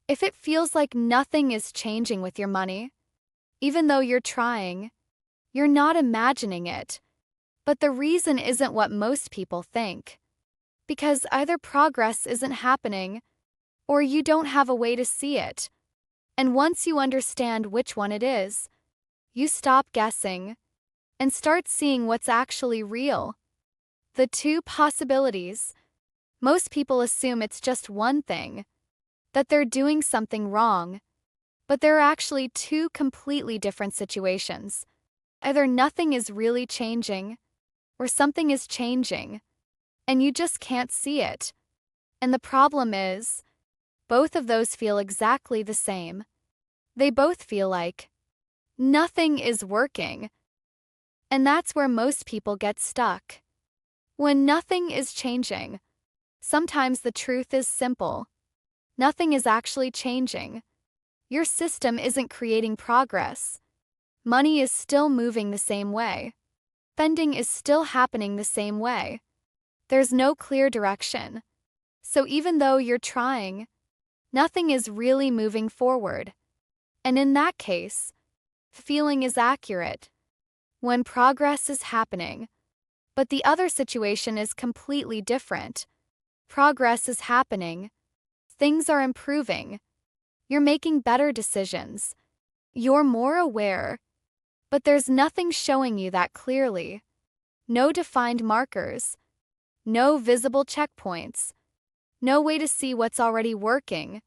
If it feels like nothing is changing with your money, even though you're trying, you're not imagining it. But the reason isn't what most people think. Because either progress isn't happening, or you don't have a way to see it. And once you understand which one it is, you stop guessing and start seeing what's actually real. The two possibilities. Most people assume it's just one thing, that they're doing something wrong, but there are actually two completely different situations. Either nothing is really changing, or something is changing, and you just can't see it. And the problem is, both of those feel exactly the same. They both feel like nothing is working. And that's where most people get stuck. When nothing is changing, sometimes the truth is simple. Nothing is actually changing. Your system isn't creating progress. Money is still moving the same way. Spending is still happening the same way. There's no clear direction. So even though you're trying, nothing is really moving forward. And in that case, feeling is accurate. When progress is happening, but the other situation is completely different. Progress is happening. Things are improving. You're making better decisions. You're more aware. But there's nothing showing you that clearly. No defined markers. No visible checkpoints. No way to see what's already working.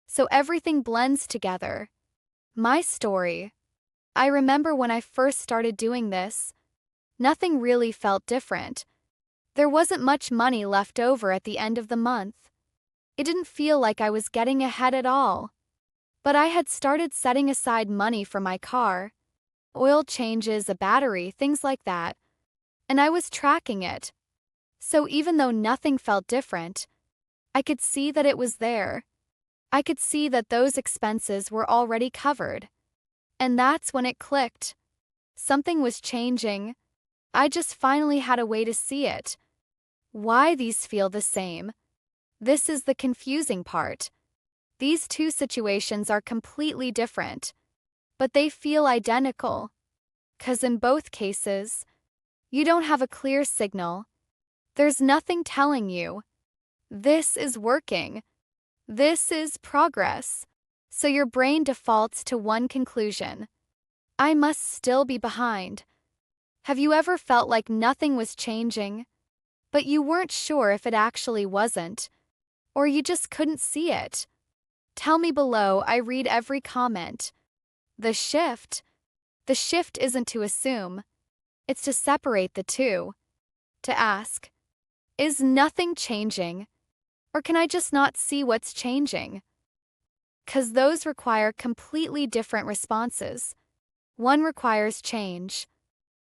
So everything blends together. My story. I remember when I first started doing this, nothing really felt different. There wasn't much money left over at the end of the month. It didn't feel like I was getting ahead at all. But I had started setting aside money for my car, oil changes, a battery, things like that, and I was tracking it. So even though nothing felt different, I could see that it was there. I could see that those expenses were already covered. And that's when it clicked. Something was changing. I just finally had a way to see it. Why these feel the same? This is the confusing part. These two situations are completely different, but they feel identical. 'Cause in both cases, you don't have a clear signal. There's nothing telling you, this is working. This is progress. So your brain defaults to one conclusion. I must still be behind. Have you ever felt like nothing was changing, but you weren't sure if it actually wasn't, or you just couldn't see it? Tell me below, I read every comment. The shift isn't to assume, it's to separate the two. To ask, is nothing changing? Or can I just not see what's changing? 'Cause those require completely different responses. One requires change.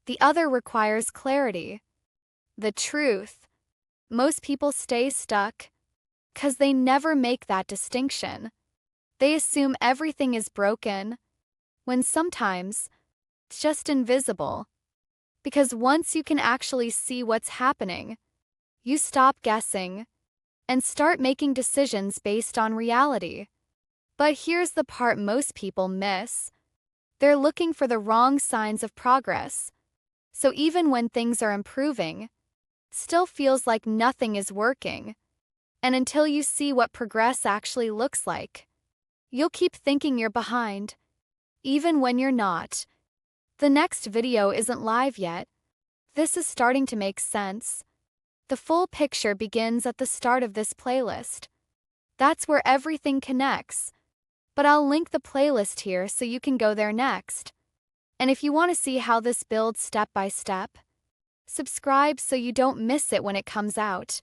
The other requires clarity. The truth. Most people stay stuck 'cause they never make that distinction. They assume everything is broken, when sometimes it's just invisible. Because once you can actually see what's happening, you stop guessing and start making decisions based on reality. But here's the part most people miss. They're looking for the wrong signs of progress. So even when things are improving, it still feels like nothing is working. And until you see what progress actually looks like, you'll keep thinking you're behind, even when you're not. The next video isn't live yet. This is starting to make sense. The full picture begins at the start of this playlist. That's where everything connects. But I'll link the playlist here so you can go there next. And if you want to see how this builds step by step, subscribe so you don't miss it when it comes out.